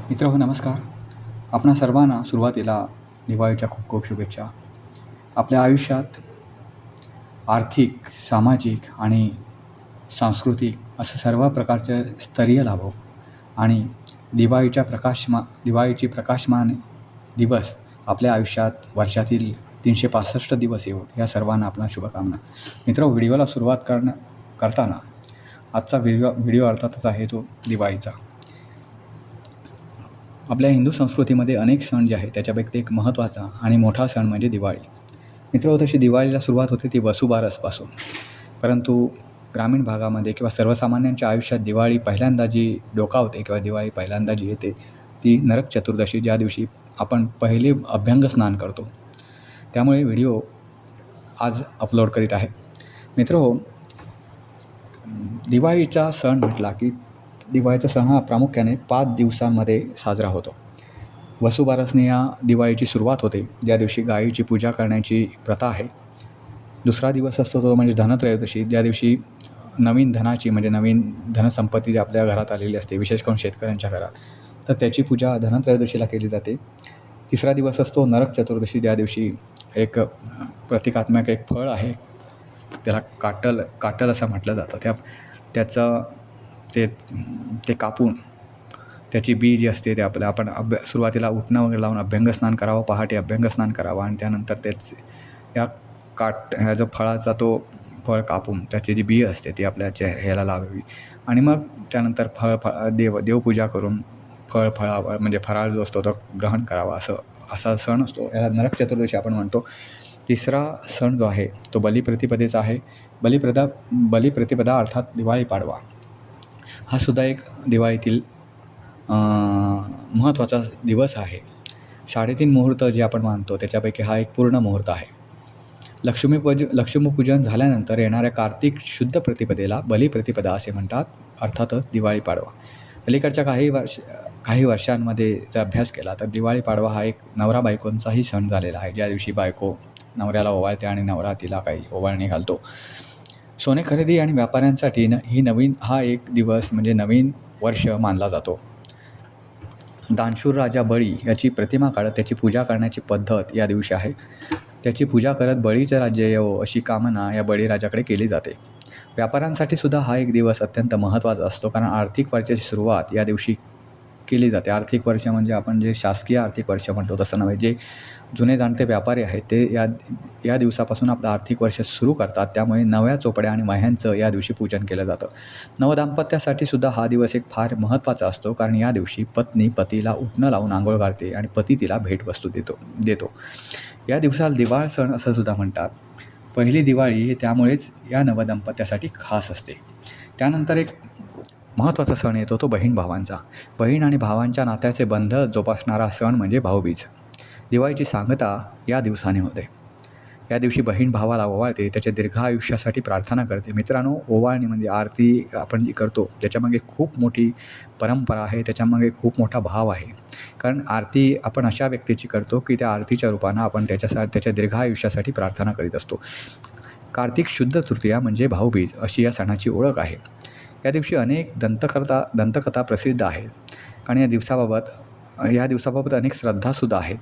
मित्रहो नमस्कार. आपणा सर्वांना सुरुवातीला दिवाळीच्या खूप खूप शुभेच्छा. आपल्या आयुष्यात आर्थिक, सामाजिक आणि सांस्कृतिक असं सर्व प्रकारचे स्तरीय लाभो आणि दिवाळीची प्रकाशमान दिवस आपल्या आयुष्यात वर्षातील 365 दिवस येवोत. या सर्वांना आपला शुभकामना. मित्र, व्हिडिओला सुरुवात करताना आजचा व्हिडिओ अर्थातच आहे तो दिवाळीचा. आपल्या हिंदू संस्कृतीमध्ये अनेक सण जे आहेत त्याच्यापैकी एक महत्त्वाचा आणि मोठा सण म्हणजे दिवाळी. मित्र, तशी दिवाळीला सुरुवात होते ती वसुबारसपासून. परंतु ग्रामीण भागामध्ये किंवा सर्वसामान्यांच्या आयुष्यात दिवाळी पहिल्यांदा जी डोकावते किंवा दिवाळी पहिल्यांदा जी येते ती नरक चतुर्दशी, ज्या दिवशी आपण पहिले अभ्यंग स्नान करतो. त्यामुळे व्हिडिओ आज अपलोड करीत आहे. मित्रहो, दिवाळीचा सण म्हटला की दिवाळीचा सण हा प्रामुख्याने 5 दिवसांमध्ये साजरा होतो. वसुबारसने या दिवाळीची सुरुवात होते, ज्या दिवशी गायीची पूजा करण्याची प्रथा आहे. दुसरा दिवस असतो तो म्हणजे धनत्रयोदशी, ज्या दिवशी नवीन धनाची म्हणजे नवीन धनसंपत्ती जी आपल्या घरात आलेली असते, विशेष करून शेतकऱ्यांच्या घरात, तर त्याची पूजा धनत्रयोदशीला केली जाते. तिसरा दिवस असतो नरक चतुर्दशी, ज्या दिवशी एक प्रतिकात्मक एक फळ आहे, त्याला काटल असं म्हटलं जातं. त्याचं ते कापून त्याची बी जी असते ते आपण सुरुवातीला उटणं वगैरे लावून अभ्यंगस्नान करावं, पहाटे अभ्यंगस्नान करावं आणि त्यानंतर ह्या जो फळाचा तो फळ कापून त्याची जी बी असते ती आपल्या चेहऱ्याला लावावी आणि मग त्यानंतर देवपूजा करून म्हणजे फराळ जो असतो तो ग्रहण करावा, असा सण असतो. याला नरक चतुर्दशी आपण म्हणतो. तिसरा सण जो आहे तो बलिप्रतिपदेचा आहे. बलिप्रतिपदा अर्थात दिवाळी पाडवा हा सुद्धा एक दिवाळीतील महत्त्वाचा दिवस आहे. 3.5 मुहूर्त जे आपण मानतो त्याच्यापैकी हा एक पूर्ण मुहूर्त आहे. लक्ष्मीपूजन झाल्यानंतर येणाऱ्या कार्तिक शुद्ध प्रतिपदेला बलिप्रतिपदा असे म्हणतात, अर्थातच दिवाळी पाडवा. अलीकडच्या काही वर्षांमध्ये जर अभ्यास केला तर दिवाळी पाडवा हा एक नवरा बायकोंचाही सण झालेला आहे, ज्या दिवशी बायको नवऱ्याला ओवाळते आणि नवरा तिला काही ओवाळणी घालतो. सोने खरेदी आणि व्यापाऱ्यांसाठी हा एक दिवस म्हणजे नवीन वर्ष मानला जातो. दानशूर राजा बळी याची प्रतिमा काढत त्याची पूजा करण्याची पद्धत या दिवशी आहे. त्याची पूजा करत बळीचं राज्य येवो अशी कामना या बळीराजाकडे केली जाते. व्यापाऱ्यांसाठी सुद्धा हा एक दिवस अत्यंत महत्त्वाचा असतो, कारण आर्थिक वर्षाची सुरुवात या दिवशी केली जाते. आर्थिक वर्ष म्हणजे आपण जे शासकीय आर्थिक वर्ष म्हणतो तसं नव्हे. जे जुने जाणते व्यापारी आहेत ते या दिवसापासून आपलं आर्थिक वर्ष सुरू करतात. त्यामुळे नव्या चोपड्या आणि वह्यांचं या दिवशी पूजन केलं जातं. नवदाम्पत्यासाठी सुद्धा हा दिवस एक फार महत्त्वाचा असतो, कारण या दिवशी पत्नी पतीला उटणं लावून आंघोळ घालते आणि पती तिला भेटवस्तू देतो. या दिवसाला दिवाळ सण असं सुद्धा म्हणतात. पहिली दिवाळी त्यामुळेच या नवदंपत्यासाठी खास असते. त्यानंतर एक महत्त्वाचा सण येतो तो बहीण भावांचा. बहीण आणि भावांच्या नात्याचे बंध जोपासणारा सण म्हणजे भाऊबीज. दिवाळीची सांगता या दिवसाने होते. या दिवशी बहीण भावाला ओवाळते, त्याच्या दीर्घ आयुष्यासाठी प्रार्थना करते. मित्रांनो, ओवाळणी म्हणजे आरती आपण जी करतो त्याच्यामागे खूप मोठी परंपरा आहे, त्याच्यामागे खूप मोठा भाव आहे. कारण आरती आपण अशा व्यक्तीची करतो की त्या आरतीच्या रूपानं आपण त्याच्या दीर्घ आयुष्यासाठी प्रार्थना करीत असतो. कार्तिक शुद्ध तृतीया म्हणजे भाऊबीज अशी या सणाची ओळख आहे. या दिवशी अनेक दंतकथा प्रसिद्ध आहेत, कारण या दिवसाबाबत अनेक श्रद्धासुद्धा आहेत.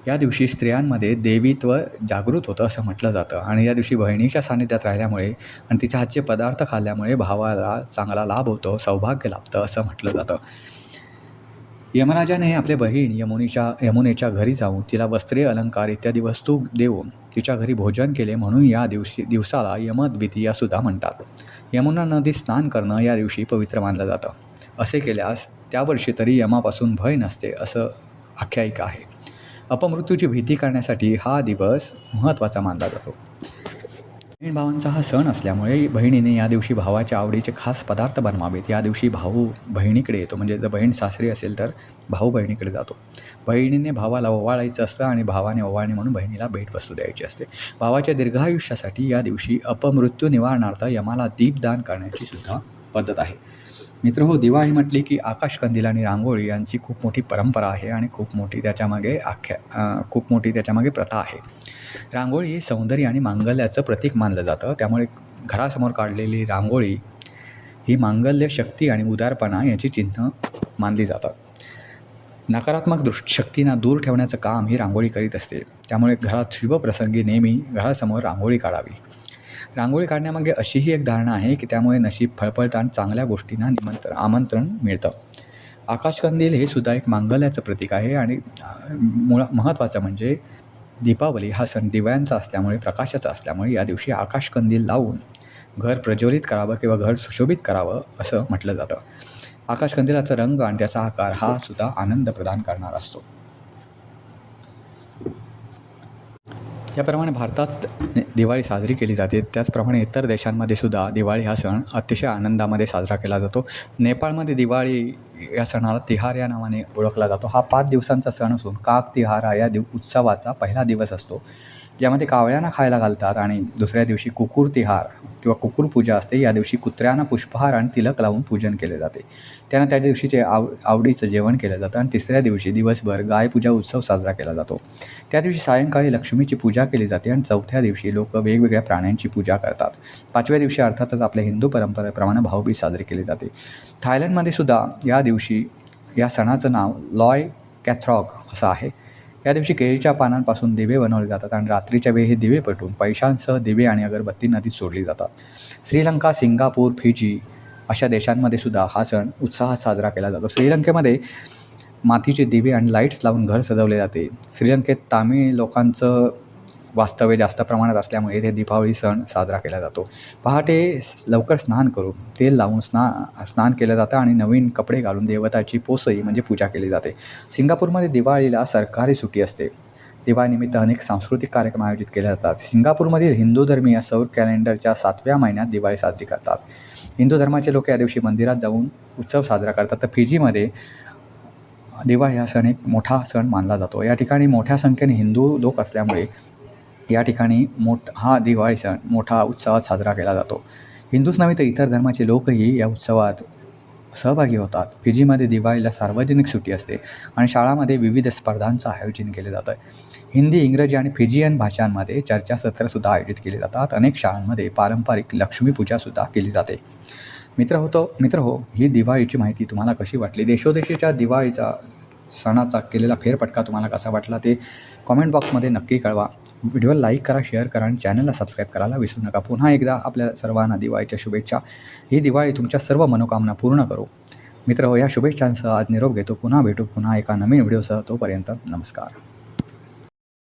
या दिवशी स्त्रियांमध्ये देवीत्व जागृत होतं असं म्हटलं जातं आणि या दिवशी बहिणीच्या सानिध्यात राहिल्यामुळे आणि तिच्या हातचे पदार्थ खाल्ल्यामुळे भावाला चांगला लाभ होतो, सौभाग्य लाभतं असं म्हटलं जातं. यमराजाने आपले बहीण यमुनेच्या घरी जाऊन तिला वस्त्रे, अलंकार इत्यादी वस्तू देऊन तिच्या घरी भोजन केले, म्हणून या दिवसाला यमद्वितीयासुद्धा म्हणतात. यमुना नदीत स्नान करणं या दिवशी पवित्र मानलं जातं. असे केल्यास त्या वर्षी तरी यमापासून भय नसते असं आख्यायिका आहे. अपमृत्यूची भीती करण्यासाठी हा दिवस महत्त्वाचा मानला जातो. बहीण भावांचा हा सण असल्यामुळे बहिणीने या दिवशी भावाच्या आवडीचे खास पदार्थ बनवावेत. या दिवशी भाऊ बहिणीकडे येतो, म्हणजे जर बहीण सासरी असेल तर भाऊ बहिणीकडे जातो. बहिणीने भावाला ओवाळायचं असतं आणि भावाने ओवाळणी म्हणून बहिणीला भेटवस्तू द्यायची असते. भावाच्या दीर्घायुष्यासाठी या दिवशी अपमृत्यू निवारणार्थ यमाला दीपदान करण्याची सुद्धा पद्धत आहे. मित्रहो, दिवाळी म्हटली की आकाशकंदील आणि रांगोळी यांची खूप मोठी परंपरा आहे आणि खूप मोठी त्याच्यामागे प्रथा आहे. रांगोळी ही सौंदर्य आणि मांगल्याचं प्रतीक मानलं जातं. त्यामुळे घरासमोर काढलेली रांगोळी ही मांगल्य, शक्ती आणि उदारपणा याची चिन्ह मानली जातात. नकारात्मक शक्तींना दूर ठेवण्याचं काम ही रांगोळी करीत असते. त्यामुळे घरात शुभप्रसंगी नेहमी घरासमोर रांगोळी काढावी. रांगोळी काढण्यामागे अशीही एक धारणा आहे की त्यामुळे नशीब फळफळतं आणि चांगल्या गोष्टींना आमंत्रण मिळतं. आकाशकंदील हे सुद्धा एक मांगल्याचं प्रतीक आहे आणि महत्त्वाचं म्हणजे दीपावली हा सण दिव्यांचा असल्यामुळे, प्रकाशाचा असल्यामुळे या दिवशी आकाशकंदील लावून घर प्रज्वलित करावं किंवा घर सुशोभित करावं असं म्हटलं जातं. आकाशकंदिलाचा रंग आणि त्याचा आकार हा सुद्धा आनंद प्रदान करणारा असतो. त्याप्रमाणे भारतात दिवाळी साजरी केली जाते, त्याचप्रमाणे इतर देशांमध्ये सुद्धा दिवाळी हा सण अतिशय आनंदामध्ये साजरा केला जातो. नेपाळमध्ये दिवाळी या सणाला तिहार या नावाने ओळखला जातो. हा 5 दिवसांचा सण असून काग तिहारा या उत्सवाचा पहिला दिवस असतो. यामध्ये कावळ्यांना खायला घालतात आणि दुसऱ्या दिवशी कुकुर तिहार किंवा कुकुर पूजा असते. या दिवशी कुत्र्यांना पुष्पहार आणि तिलक लावून पूजन केले जाते. त्यांना त्या दिवशीचे आवडीचं जेवण केलं जातं आणि तिसऱ्या दिवशी दिवसभर गायपूजा उत्सव साजरा केला जातो. त्या दिवशी सायंकाळी लक्ष्मीची पूजा केली जाते आणि चौथ्या दिवशी लोक वेगवेगळ्या प्राण्यांची पूजा करतात. 5व्या दिवशी अर्थातच आपल्या हिंदू परंपरेप्रमाणे भाऊबीज साजरी केली जाते. थायलंडमध्ये सुद्धा या दिवशी या सणाचं नाव लॉय कॅथ्रॉग असं आहे. या दिवशी केळीच्या पानांपासून दिवे बनवले जातात आणि रात्रीच्या वेळी हे दिवे पेटवून पैशांसह दिवे आणि अगरबत्ती नदीत सोडली जातात. श्रीलंका, सिंगापूर, फिजी अशा देशांमध्ये सुद्धा हा सण उत्साहात साजरा केला जातो. श्रीलंकेमध्ये मातीचे दिवे आणि लाईट्स लावून घर सजवले जाते. श्रीलंकेत तामिळ लोकांचं वास्तव्य जास्त प्रमाणात असल्यामुळे इथे दीपावली सण साजरा केला जातो. पहाटे लवकर स्नान करून तेल लावून स्नान केलं जातं आणि नवीन कपडे घालून देवताची पोसई म्हणजे पूजा केली जाते. सिंगापूरमध्ये दिवाळीला सरकारी सुट्टी असते. दिवाळीनिमित्त अनेक सांस्कृतिक कार्यक्रम आयोजित केले जातात. सिंगापूरमधील हिंदू धर्मीय सौर कॅलेंडरच्या 7व्या महिन्यात दिवाळी साजरी करतात. हिंदू धर्माचे लोक या दिवशी मंदिरात जाऊन उत्सव साजरा करतात. तर फिजीमध्ये दिवाळी हा सण एक मोठा सण मानला जातो. या ठिकाणी मोठ्या संख्येने हिंदू लोक असल्यामुळे या ठिकाणी हा दिवाळी सण मोठा उत्सवात साजरा केला जातो. हिंदूच नव्हे तर इतर धर्माचे लोकही या उत्सवात सहभागी होतात. फिजीमध्ये दिवाळीला सार्वजनिक सुट्टी असते आणि शाळांमध्ये विविध स्पर्धांचं आयोजन केलं जातं. हिंदी, इंग्रजी आणि फिजियन भाषांमध्ये चर्चासत्रंसुद्धा आयोजित केली जातात. अनेक शाळांमध्ये पारंपरिक लक्ष्मीपूजासुद्धा केली जाते. मित्र हो, ही दिवाळीची माहिती तुम्हाला कशी वाटली? देशोदेशीच्या दिवाळीचा सणाचा केलेला फेरफटका तुम्हाला कसा वाटला ते कॉमेंट बॉक्समध्ये नक्की कळवा. व्हिडिओला लाईक करा, शेअर करा आणि चॅनलला सबस्क्राईब करायला विसरू नका. पुन्हा एकदा आपल्या सर्वांना दिवाळीच्या शुभेच्छा. ही दिवाळी तुमच्या सर्व मनोकामना पूर्ण करो. मित्र हो, या शुभेच्छांसह आज निरोप घेतो. पुन्हा भेटू एका नवीन व्हिडिओसह. तोपर्यंत नमस्कार.